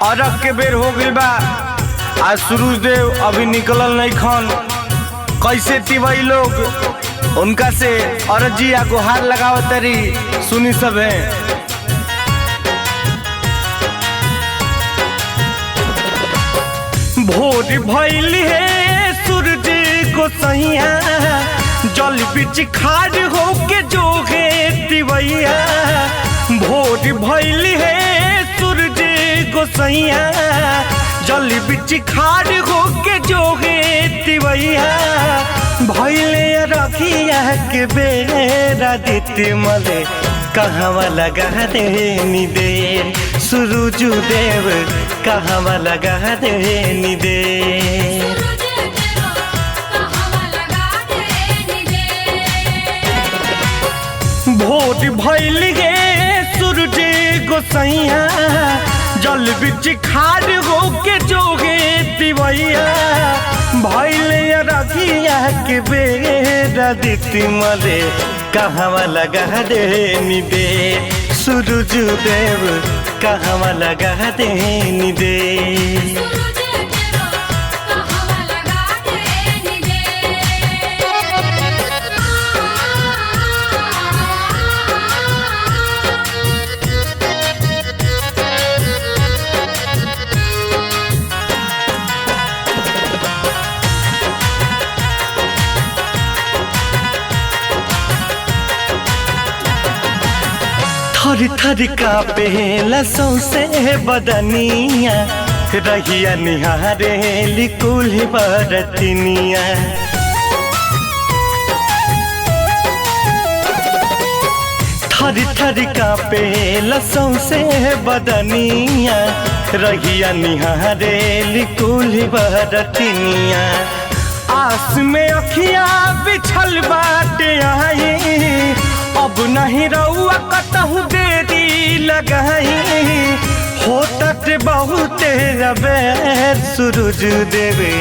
अरग के बेर हो गइल बा। आज सूरज देव अभी निकलल नहीं खन। कैसे तिवई लोग उनका से अरजी या गुहार लगावत तरी सुनी सब है। भोर भइल है सूरज को सैया, जल बिच खाड़ होके जोगे तिवैया। भोर भइल है सूरज को सैया, जल बिच खाड़ होके जोगे तिवैया। भइले रखिया के बेरा देते मले कहवा लगा दे निदे। सूरज देव कहवा लगा दे निदे। भोर भइल गे सूरज गोसैया, जल बिच खाड़ होके जोगे तिवैया। भइले रखिया के बेरा देती मले कहवा लगा दे निदे। सूरज देव कहवा लगा दे निदे। थर थर कापे लसों से बदनिया, रहिया निहारे लिकुल बरतनिया। थर थर कापे लसों से बदनिया, रहिया निहारे लिकुल बरतनिया। आस में अखिया बिछल बाटे आई, अब नहीं रउआ कतहु देरी लगाई। होतत बहुते अबेर सूरज देवे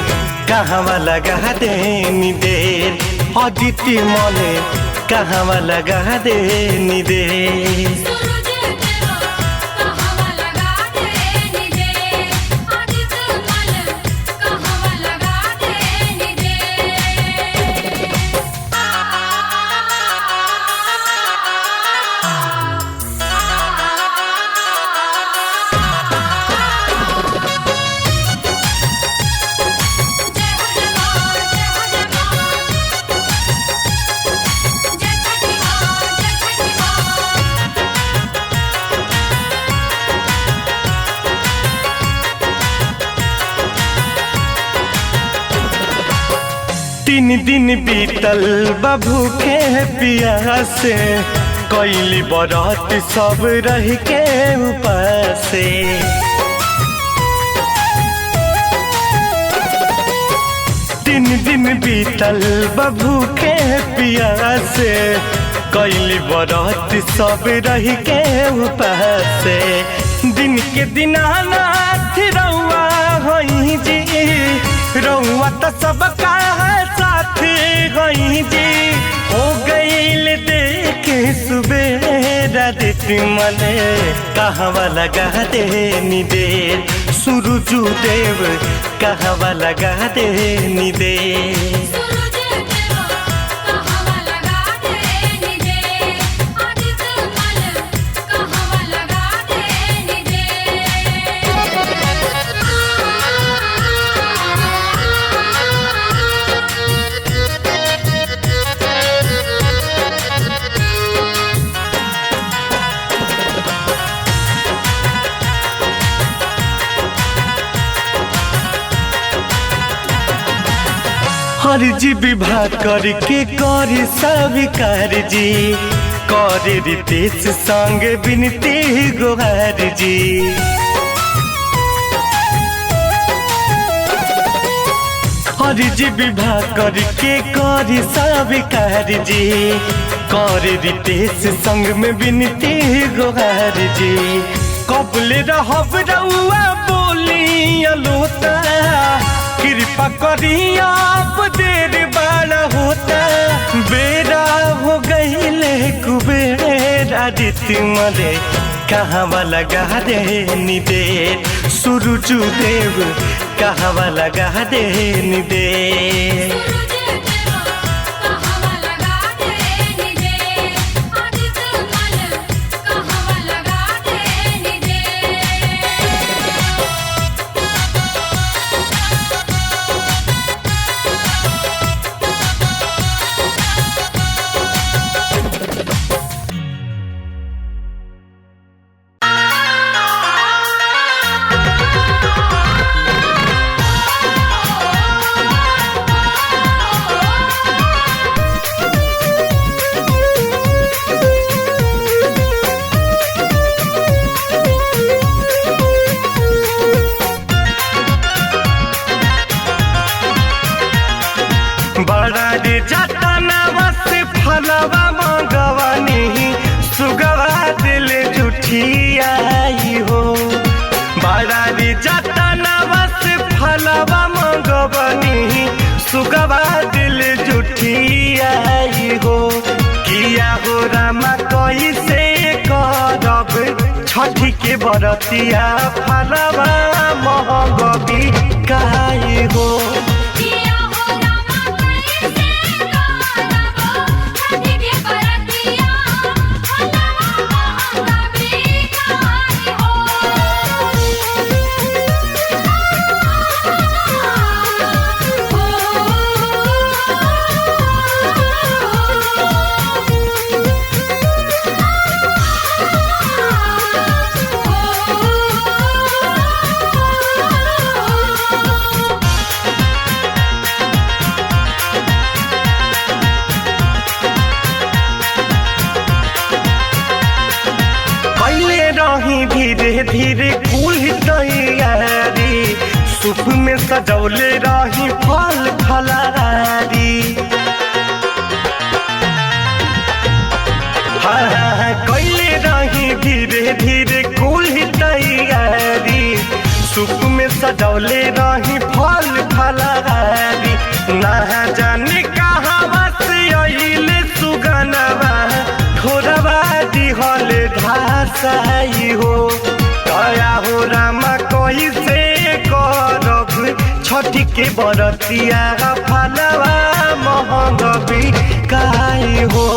कहवा लगा दे निदे। अदिति मले कहवा लगा दे निदे। तीन दिन बीतल बबू के पियासे, कैली बरात सब रह के उपासे। तीन दिन बीतल बबू के पियासे, कैली बरात सब रह के उपासे। दिन के दीनानाथ रउआ होई जी, रउआ तो सबका साथ गई जी। हो गईल देखे सुबेरा देती मले कहवा लगा दे निदे। सूरज देव कहवा लगा दे निदे। हरजी विवाह करके करी स्वीकार जी, करे रितेश संग विनती गुहार जी। हरजी विवाह करके करी स्वीकार जी, करे रितेश संग में विनती गुहार जी। कबले रहब रउआ बोली अलोता, कृपा करी आप देर बड़ा होता। बेरा हो गई ले कुबेरा दित मले कहवा लगा दे निदे सूरज देव कहवा लगा दे निदे बड़ा रे जतनवा से फलवा मंगवनी सुगवा दिल जुठियाई हो बड़ा रे जतनवा से फलवा मंगवनी सुगवा दिल जुठियाई हो किया हो रामा कैसे करब छठी के बरतिया फलवा महंगवी काई हो धीरे धीरे कुल तैयारी सूप में सजौले रही फल फलहारी कैले रही धीरे धीरे कुल तैयारी सूप में सजौले रही फल फलहारी ना जाने कहाँ से अइले सुगनवा थोड़वा दिहल धासाई हो दया हो रामा कैसे करब छठी के बरतिया फलवा महंगवी काई हो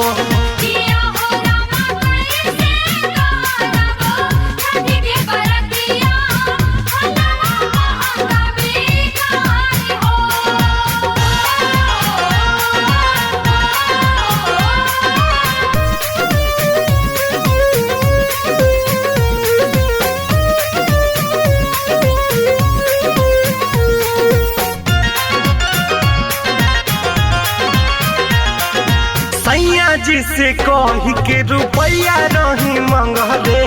जिसे कही के रुपया रही मंगले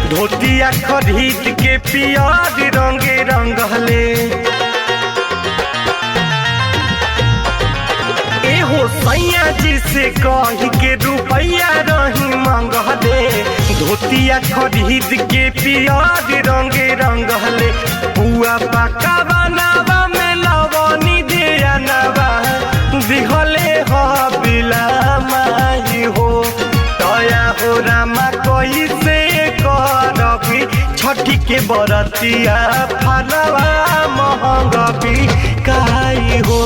धोतिया खरीद के पियाज रंगे रंगले एहो सैया जिसे कही के रुपया रही मंगले धोतिया खरीद के पियाज रंगे रंगले बुआ पका बनावा में लवनी दिया नवा दिहले हो बिला हो दया हो रामा कैसे करबी छठी के बरतिया फलवा महंगवी काई हो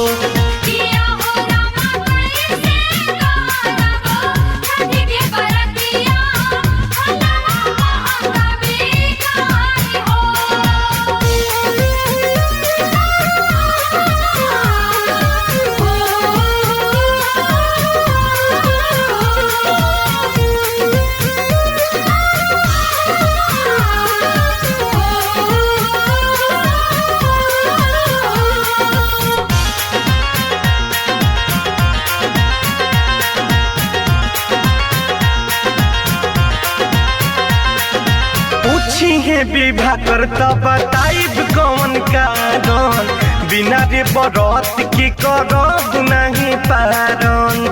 विवाह करता बताइब कौन कारण बिना रे बरत के करब नहीं पारण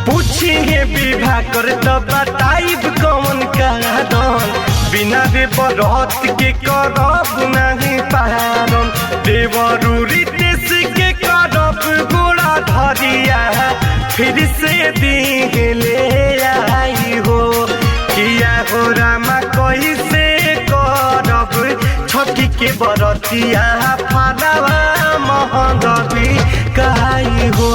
पूछिए विवाह करता बताइब कौन कारण बिना रे बरत के करब नहीं पारण देवरू रितेश के करब गोड़ा धरिया फिर से दिले आई हो किया हो रामा कैसे करब छठी के बरतिया फलवा महंगा भी कहाई हो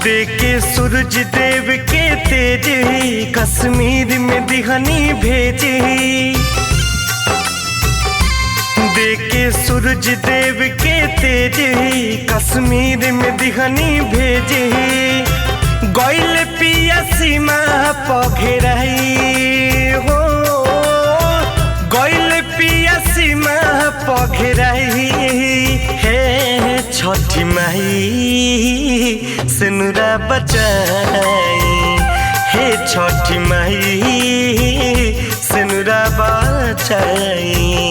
देखे सूरज देव के तेज कश्मीर में दिहनी भेजे देखे सूरज देव के तेज कश्मीर में दिहनी भेजे गइल पिया सीमा पघेराई हो गइल पिया सीमा पघेराई हे छठी माई सिनुरा बचाई हे छठी माई सिनुरा बचाई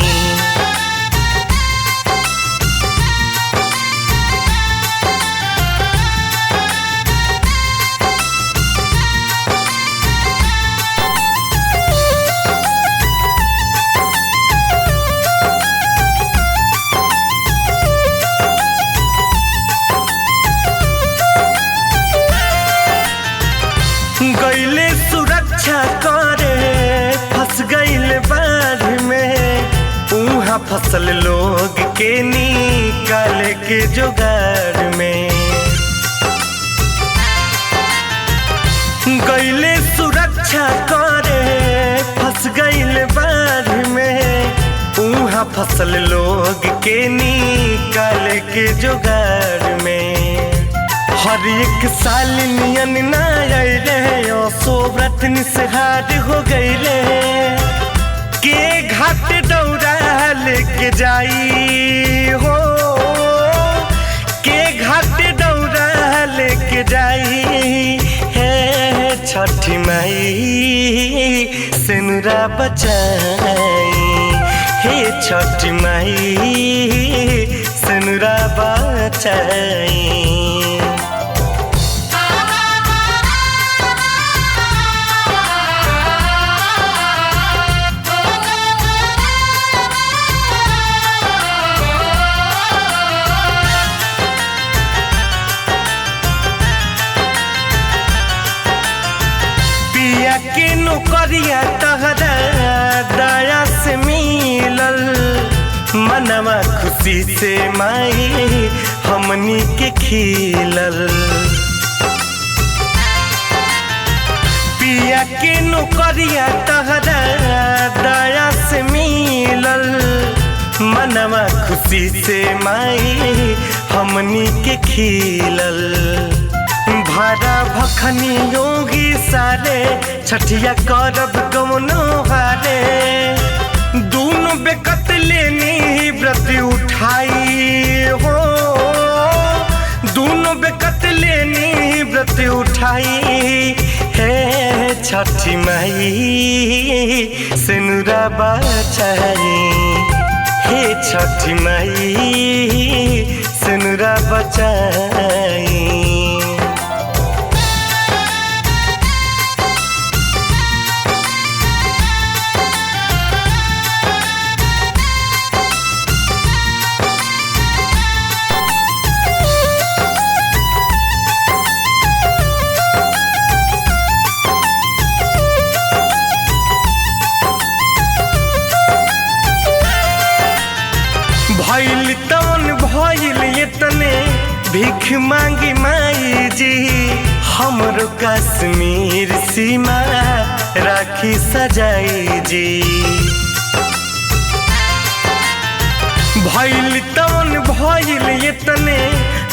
गईले सुरक्षा करे फंस गईले बाढ़ में उहाँ फसल लोग के निकाले के जुगाड़ में गईले सुरक्षा करे फंस गईले बाढ़ में उहाँ फसल लोग के निकाले के जुगाड़ में हर एक साल नियन ना आइले सोव्रत निसहार हो गईले के घाट दौड़ा लेके जाई हो के घाट दौड़ा लेके जाई हे छठी माई सिनुरा बचाई हे छठी माई सिनुरा बचाई के नौकरिया तहरा दया से मिलल मनवा खुशी से माई हमनी के खिलल पिया के नौकरिया तहरा दया से मिलल मनवा खुशी से माई हमनी के खिलल भारा भखनी योगी सारे छठिया करब कमनो हारे दोनों बेकत लेनी व्रत उठाई हो दोनों बेकत लेनी व्रत उठाई हे छठी माई सिनुरा बचाई हे छठी माई सिनुरा बचाई भइल तवन भइल इतने भीख मांगी माई जी हमरो कश्मीर सीमा राखी सजाई जी भइल तवन भइल इतने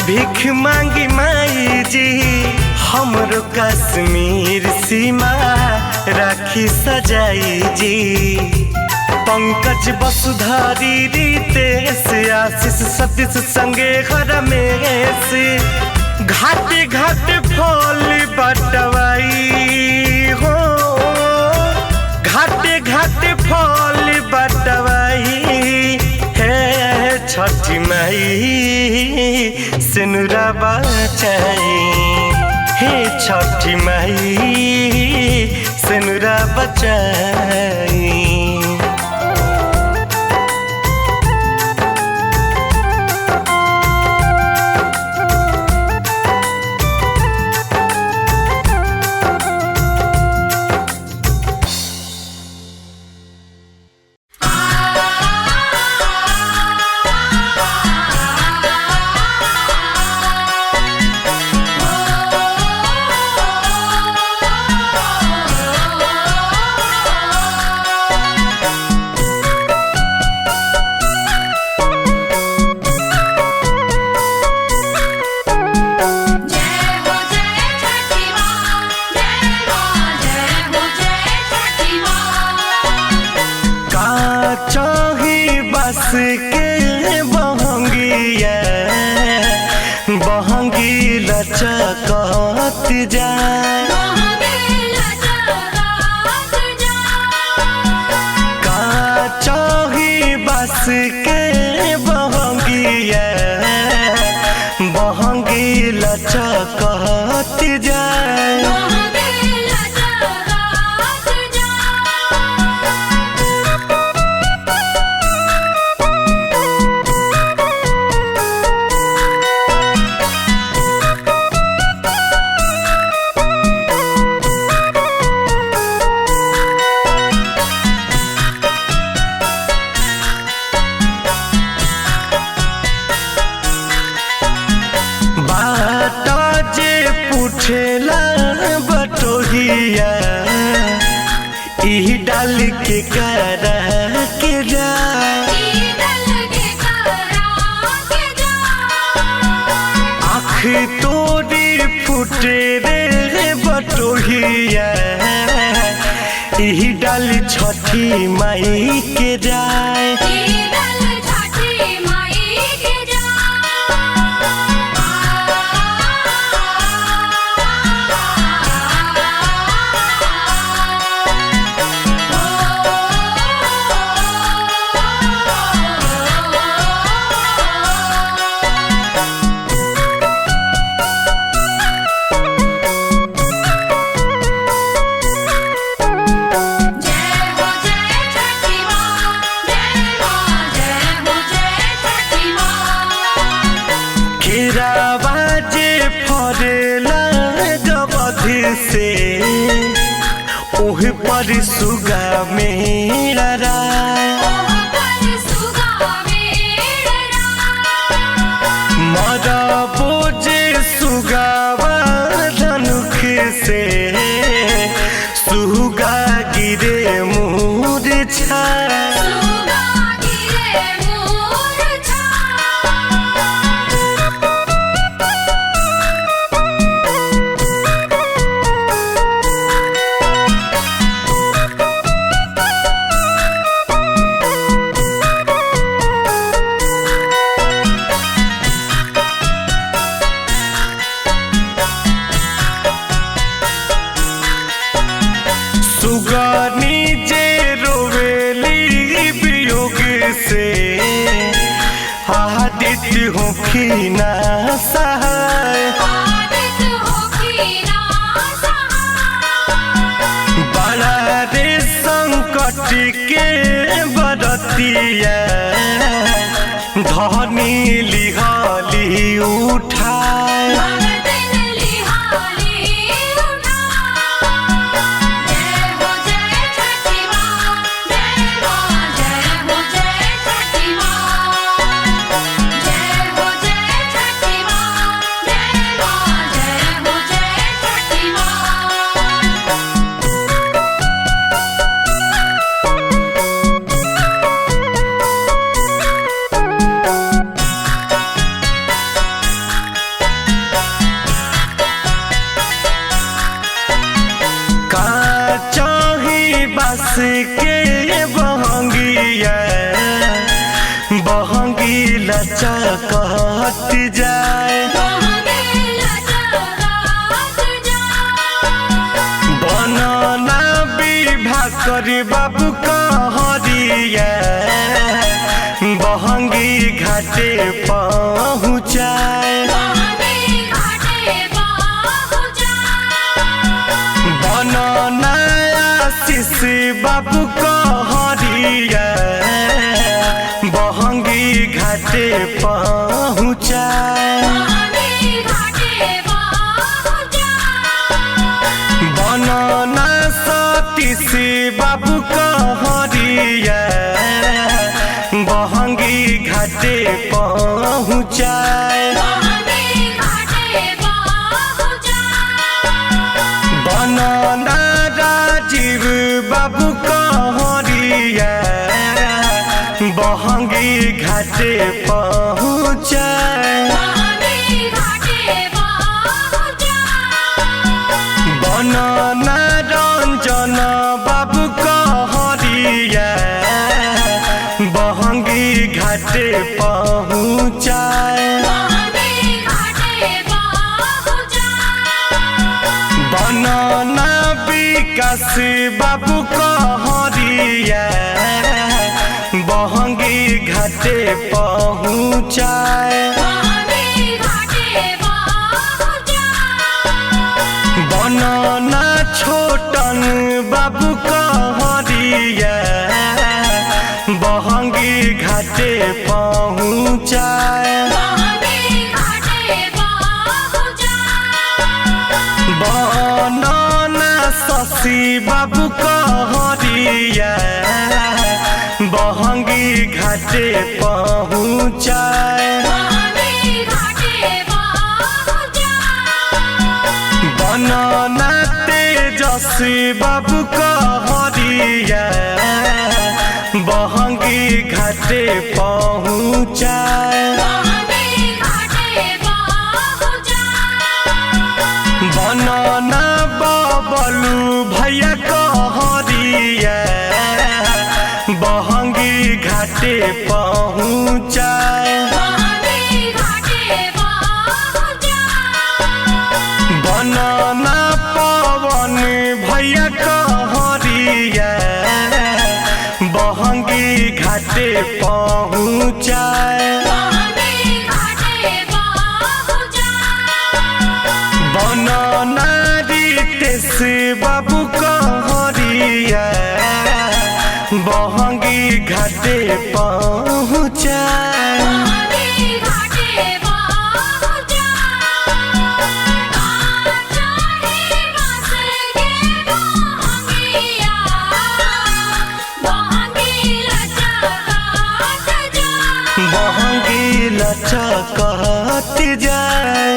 भीख मांगी माई जी हमरो कश्मीर सीमा राखी सजाई जी। पंकज वसुधारी रितेश आशीष सतीश संगे हरमेश घाटे घाटे फल बटवाई हो घाटे घाटे फल बटवाई हे छठी माई सिनुरा बचाई हे छठी माई सिनुरा बचाई। के बहंगिया बहंगी लचकत जाए काचही बस के बहंगिया बहंगी लचकत जाए। पूछेला बटोहिया ई डाल के करा के जाए आँख तोरी फूटे रे बटोहिया ई डाल छठी माई के जाए। से ओह पर सुगा मेरा राय मरा बोझे सुगावा धनुख से सुगा गिरे मूर छाय सुगानी जे रोवेली वियोग से आदित्य होखी ना सहाय बड़ा रे संकट के बरतिया धनी लिहाली उठाए कहत जाए बनना विवाह कर बाबू कहरिया बहंगी घाटे पहुँचाए बनना आशीष बाबू कहरिया बहंगी घाटे पहुँचाए बनना सतीश बाबू कहरिया बहंगी घाटे पहुँचाए बनना राजीव बाबू कहरिया बहंगी घाटे पहुँचाए बनना रंजन बाबू कहरिया बहंगी घाटे पहुँचाए बनना विकास बाबू कहरिया बहंगी घाटे पहुँचाए बनना छोटन बाबू कहरिया बहंगी घाटे पहुँचाए बनना शशि बाबू कहरिया बहंगी घाटे पहुँचाए बनना तेजस्वी बाबू कहरिया बहंगी घाटे पहुँचाए बनना बबलू भैया कहरिया बहंगी घाटे पहुँचाए बनना पवन भैया कहरिया बहंगी घाटे पहुँचाए बनना रितेश बाबू कहरिया बहंगी घाटे पहुँचाए बहंगी लचकत जाए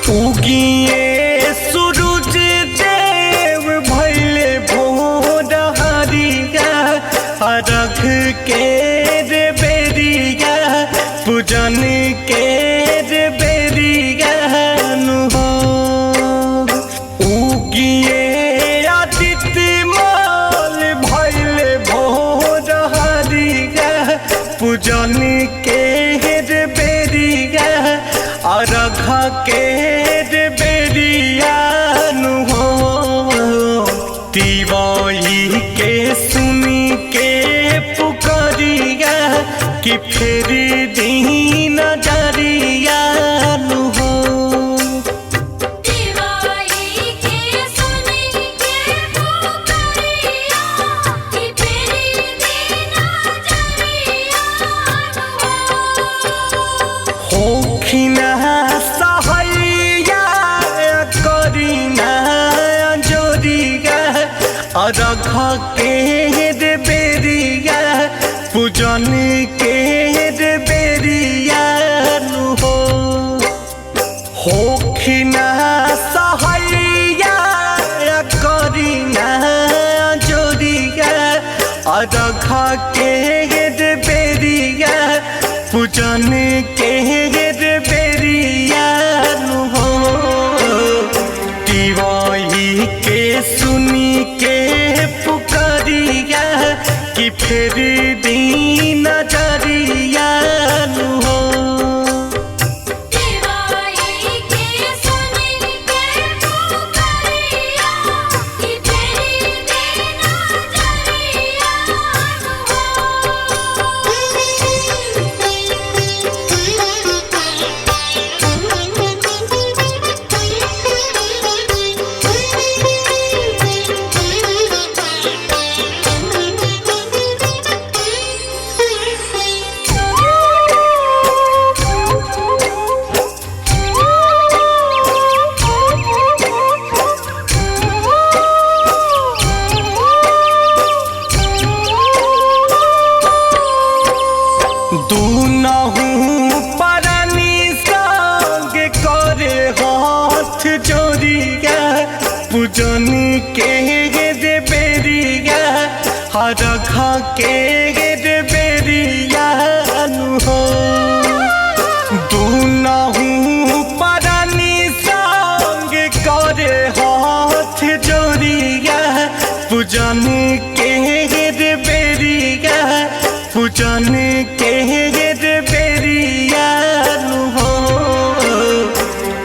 उगिए सूरज देव भइले भोर हरिया अर्घ के रे बेरिया पूजन के रे बेरिया नु हो उगिए आदित्य माल भइले भोर हरिया पूजन के रे बेरिया अर्घ के बेरिया नु हो तिवाई के सुनी के पुकारिया कि फेर दी नजरिया नु हो होखिना सहैया करिना जोरिया अरघ के रे बेरिया पूजन के रे बेरिया नु हो होखिना सहैया करिना जोरिया अरघ के रे बेरिया पूजन के रे बेरिया नु हो तिवाही के सुनी के पुकारिया कि फिर दीन नजरिया नु हो दूनहु परानी संग करे हाथ जोड़िया पूजन के रे बेरिया अरघ के रे बेरिया नु हो दूनहु परानी संग करे हाथ जोड़िया पूजन के रे बेरिया पूजन के रे बेरिया नु हो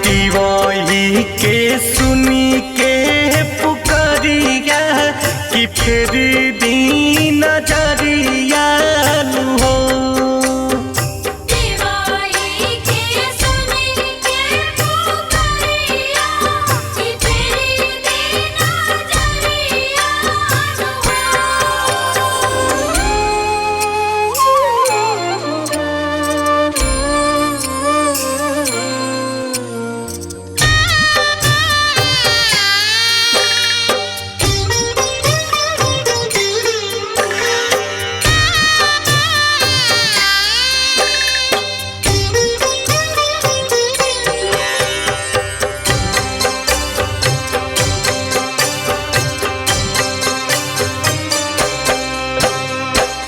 तिवाही के सुनी के पुकारिया कि फिर दीन नजरिया नु हो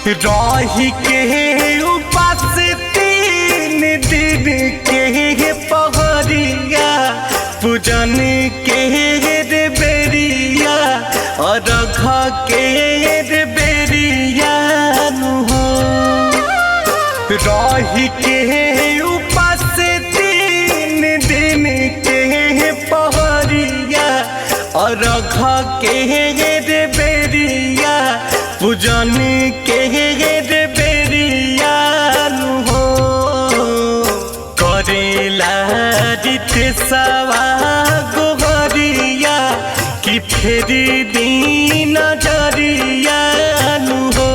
रही के उपास 3 दिन के पहरिया पूजन के रे बेरिया अरघ के रे बेरिया नु हो रही के उपास 3 दिन के पहरिया अरघ के रे बेरिया पूजन के रे बेरिया नु हो करेला जिते सवा गोहरिया कि फिर दीन नजरिया नु हो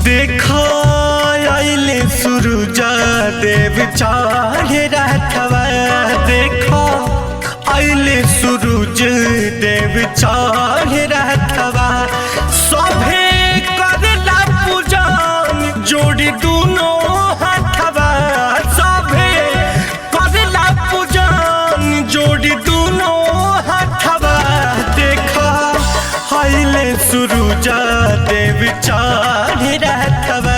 देखो आइले सूरज देव चढ़े रातवा, देखो आइले सूरज देव चढ़े रातवा। सभे करला पूजन जोड़ी दोनों हाथवा, सभे करला पूजन जोड़ी दोनों हाथवा। देखो आइले सूरज देव चढ़े रातवा।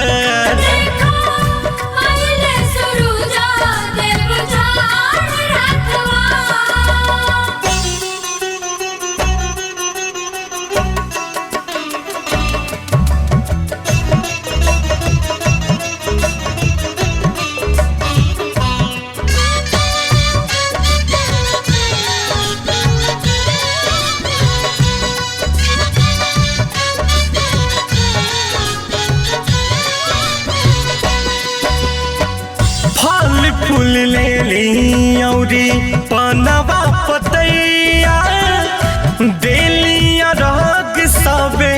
फूल ले ली औरी पनवा पतैया, देलिया रग सबे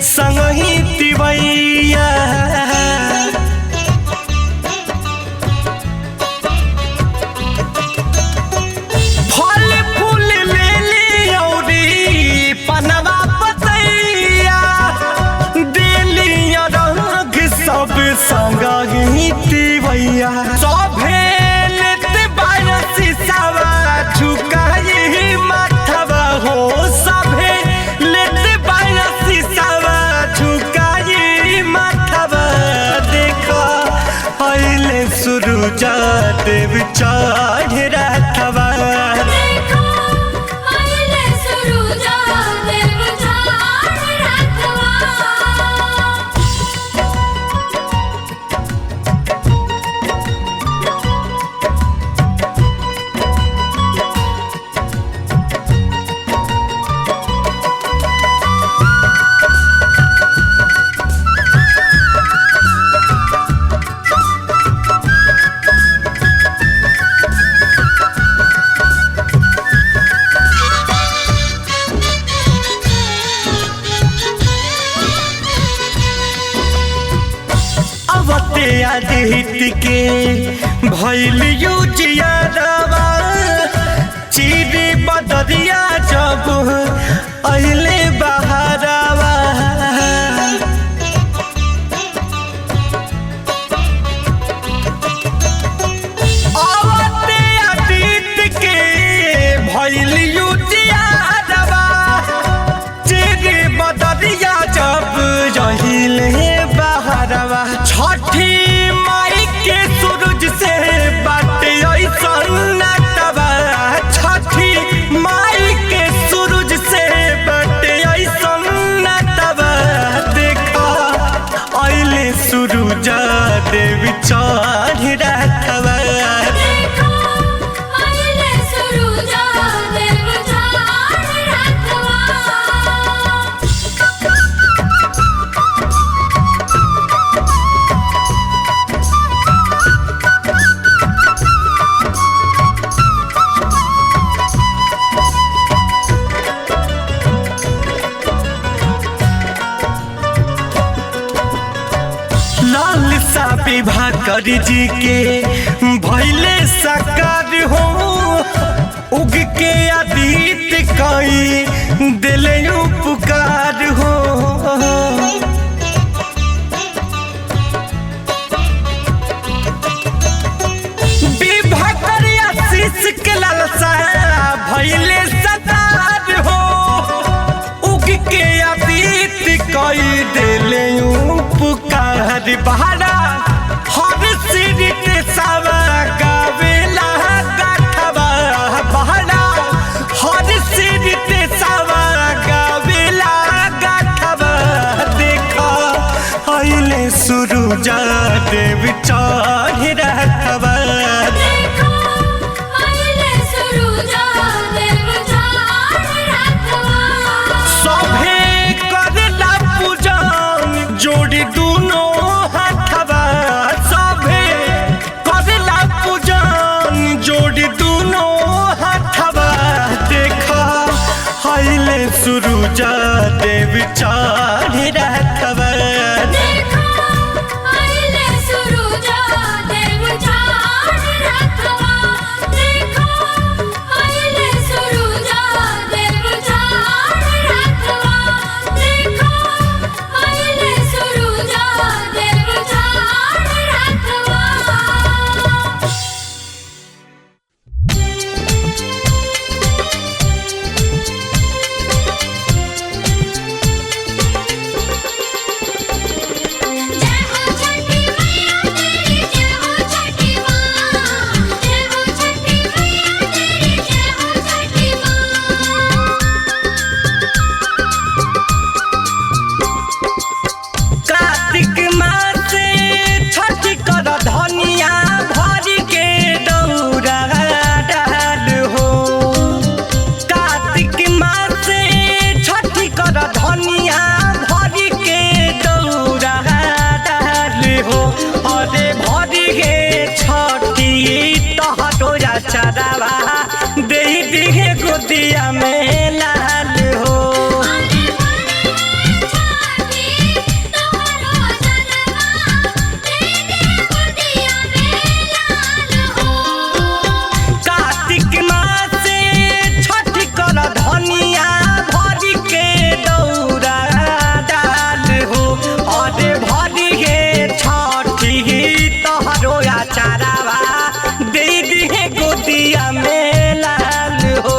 संगही तिवैया। फल फूल ले ली औरी पनवा पतैया, देलिया रग सब संगही तिवैया। सभे झुकाई माथवा हो, सभे लेते बायसी सवा झुकाई माथवा। देखो आइले सूरज देव चढ़े रातवा। आदित्य के भइल युजियारवा, चिरी बदरिया जब अइले बहारवा। आवते आदित्य के भइल युजियारवा, चिरी बदरिया जब अइले बहारवा। छठी माई के सूरज से बाटे ऐसन नातवा, छठी माई के सूरज से बाटे ऐसन नातवा। देखा आइले सूरज देव चढ़े रातवा। लालसा विवाह कर जी के भैले साकार हो, उग के आदित्य कई दिले उपकार हो। विवाह कर आशीष के लालसा भैले साकार हो, उग के आदित्य कई दिले उपकार। बहारा हर सिर के सवा गावेला गाथवा, बहारा हर सिर के सवा गावेला गाथवा। देखा आइले सूरज देव चढ़े रातवा। सभे करला पूजन जोड़ी दोनों हाथवा, सभे करला पूजन जोड़ी दोनों हाथवा। देखा आइले सूरज देव चढ़े रातवा। गोदिया में लाल हो। कार्तिक मास से छठ कर धनिया भरी के दौरा डाल हो। अरे भरी के छठी तोहरो आचारवा दे दिए गोदिया में लाल हो।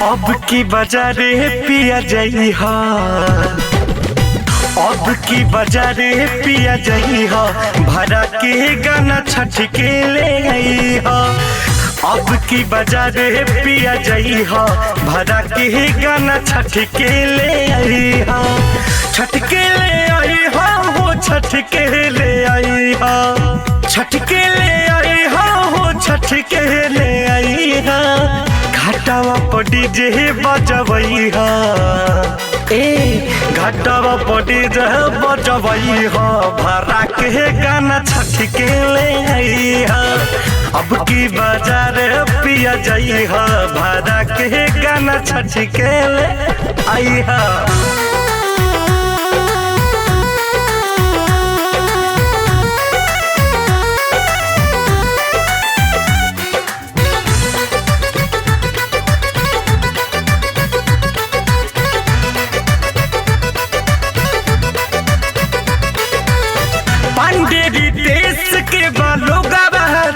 अब की बाजारे पिया जई हा, अब की बाजारे पिया जई हा, भरा के गाना छठ के ले आई हा। अब की बाजारे पिया जई हा, भरा के गाना छठ के ले आई हा। छठ के ले आई हा हो, छठ के ले आई हा, छठ के ले आई हा हो, छठ के ले आई हा। घाटावा पड़ी जे बजबई हा, घाटावा पड़ी जे बजबई हा, भरा के गाना छठ के ले आई हा। अब की बाजार पिया जई हा, भरा के गाना छठ के ले आई हा। पांडेरी देश के बालों का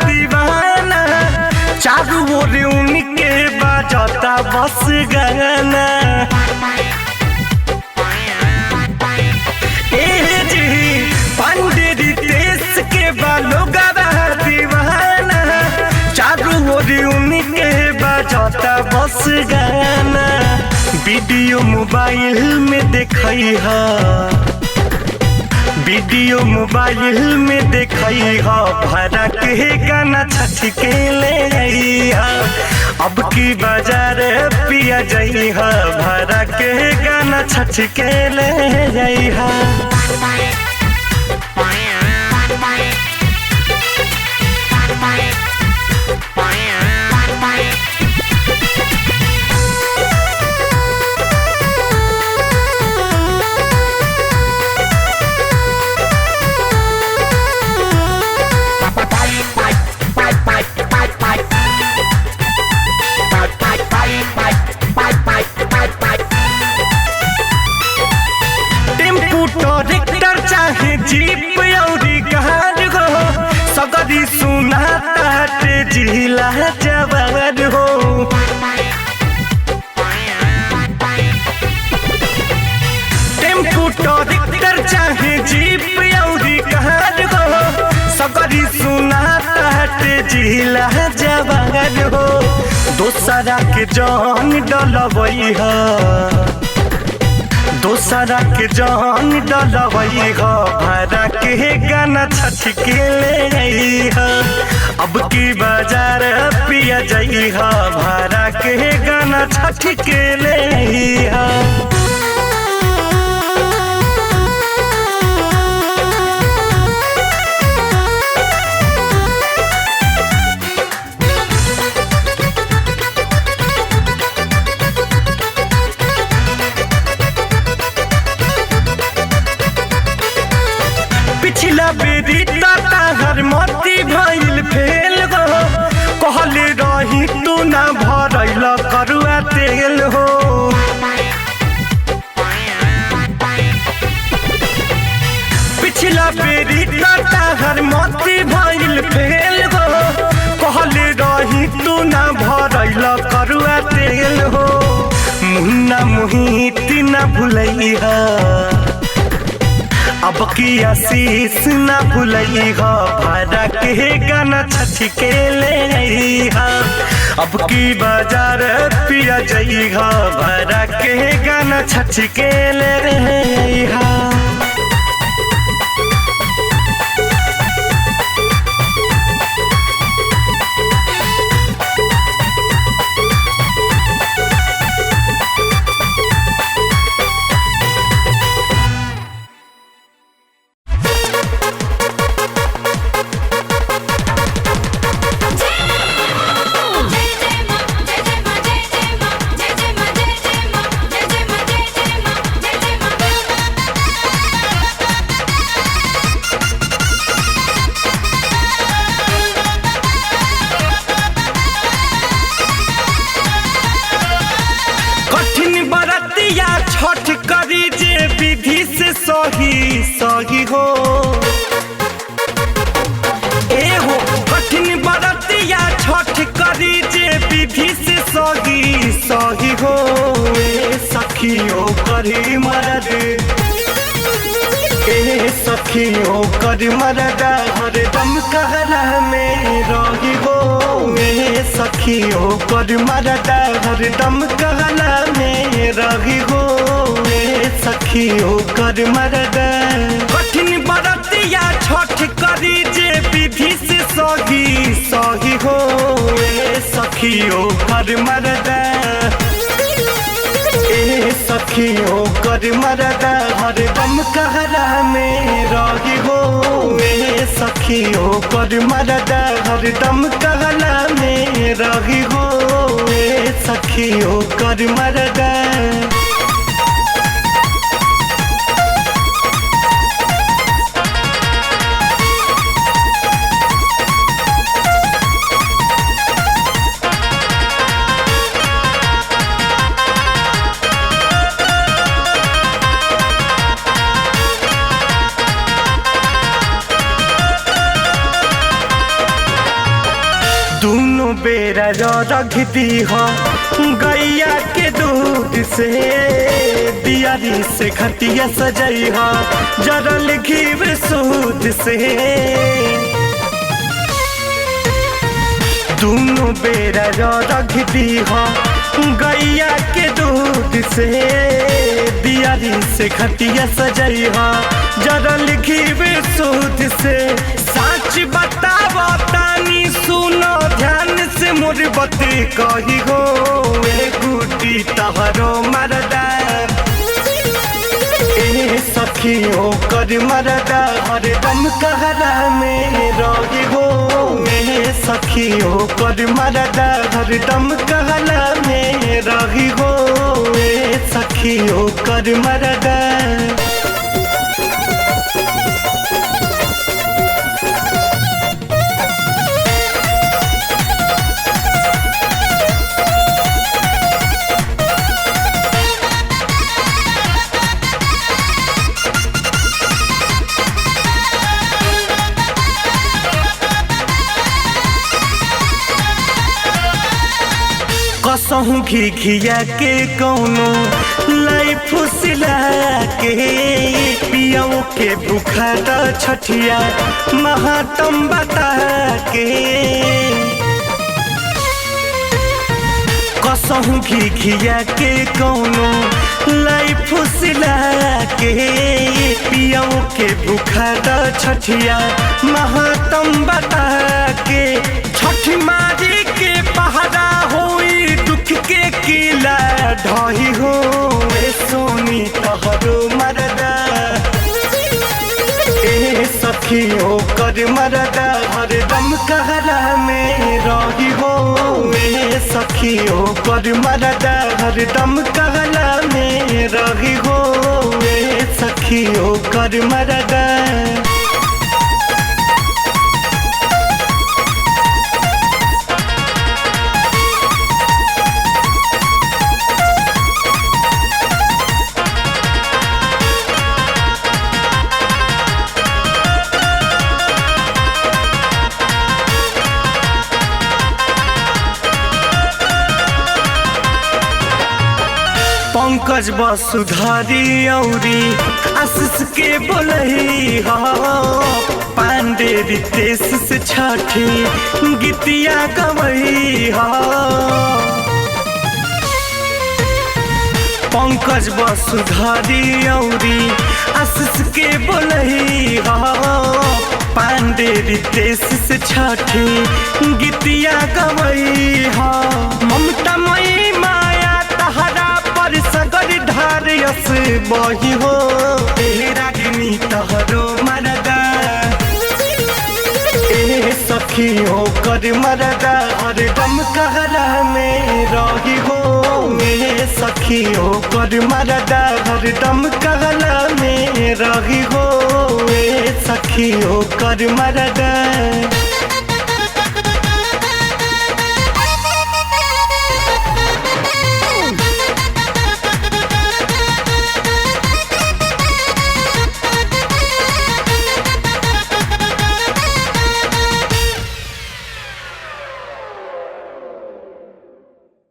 दीवाना, चारों ओर उनके बजाता बस गाना। पांडेरी देश के बालों का दीवाना, चारों ओर उनके बजाता बस गाना। वीडियो मोबाइल में देखई हा, वीडियो मोबाइल में देखई हा, भरा के गाना छठ के ले आई हा। अब की बाजार पिया जई हा, भरा के गाना छठ के ले आई हा। ट्रैक्टर चाहे जीप औरी कार हो, सगरी सुना ताटे जिला जवान हो। टेम्पू ट्रैक्टर चाहे जीप औरी कार हो, सगरी सुना ताटे जिला जवान हो। दोसरा के जान डलबई हा, दोसरा के जान डलबई हा, भरा के गाना छठ के ले आई हा। अब की बाजार पिया जई हा, भरा के गाना छठ के ले आई हा। पिछला बेरी ताता हर मोती भइल फेल हो, कहले रही तू ना भरैल करुआ तेल हो। पिछला बेरी ताता हर मोती भइल फेल हो, कहले रही तू ना भरैल करुआ तेल हो। मुन्ना मोहित ना भुलई हा, अब की आशीष ना भुलई हा, भरा के गाना छठ के ले आई हा। अब की बाजार पिया जई हा, भरा के गाना छठ के ले आई हा। छठ करी जे विधि से सही सही हो, एहो कठिन बरतिया छठ करी जे विधि से सही सही हो ए सखियों करी मरद ए सखियों कर मरद हरदम कहला में रही हो ए सखियों कर मरद हरदम कहला में रही हो ए सखियों कर मरद कठिन बरतिया छठ करी जे विधि से सही हो ए सखियों कर मरद ए सखियों कर मरद हरदम कहला में रही हो ए सखियों कर मरद हरदम कहला में रही हो ए सखियों कर मरद दोनों बेरा रख दी हो गैया के दूध से दियारी से खटिया सजाई हो जरल घी सूद से दोनों बेरा रख दी हो गैया के दूध से दियारी से खटिया सजाई हो जरल घी सूद से सच बतावा तानी सुनो ध्यान से मोर बती कही हो ए गुटी तहरो मरदा ए सखियों कर मरदा हरदम कहला में रही हो ए सखियों कर मरदा हरदम कहला में रही हो ए सखियों कर मरदा कसहूँ घी घिया के कौनो लाई फुसला के पियाओ के भूखा द छठिया महातम बता के कसहूँ घी घिया के कौनो लाई फुसला के पियाओ के भूखा द छठिया महातम बता के छठ मारी के पहरा होई दुख के किला ढही हो ए सोनी तहरो मरदा ए सखियों कर मरदा हरदम कहला में रही हो ए सखियों कर मरदा हरदम कहला में रही हो ए सखियों कर मरदा पंकज वसुधारी औरी आशीष के बोलही हो पांडे रितेश से छठी गीतिया गवही हो पंकज वसुधारी औरी आशीष के बोलही हो पांडे रितेश से छठी गीतिया गवही हो ममता मई माया तहरा सगर धार यस बही हो रागिनी तहरो मरदा ए सखियों कर मरदा हरदम कहला में रही हो ए सखियों कर मरदा हरदम कहला में रही हो ए सखियों कर मरदा।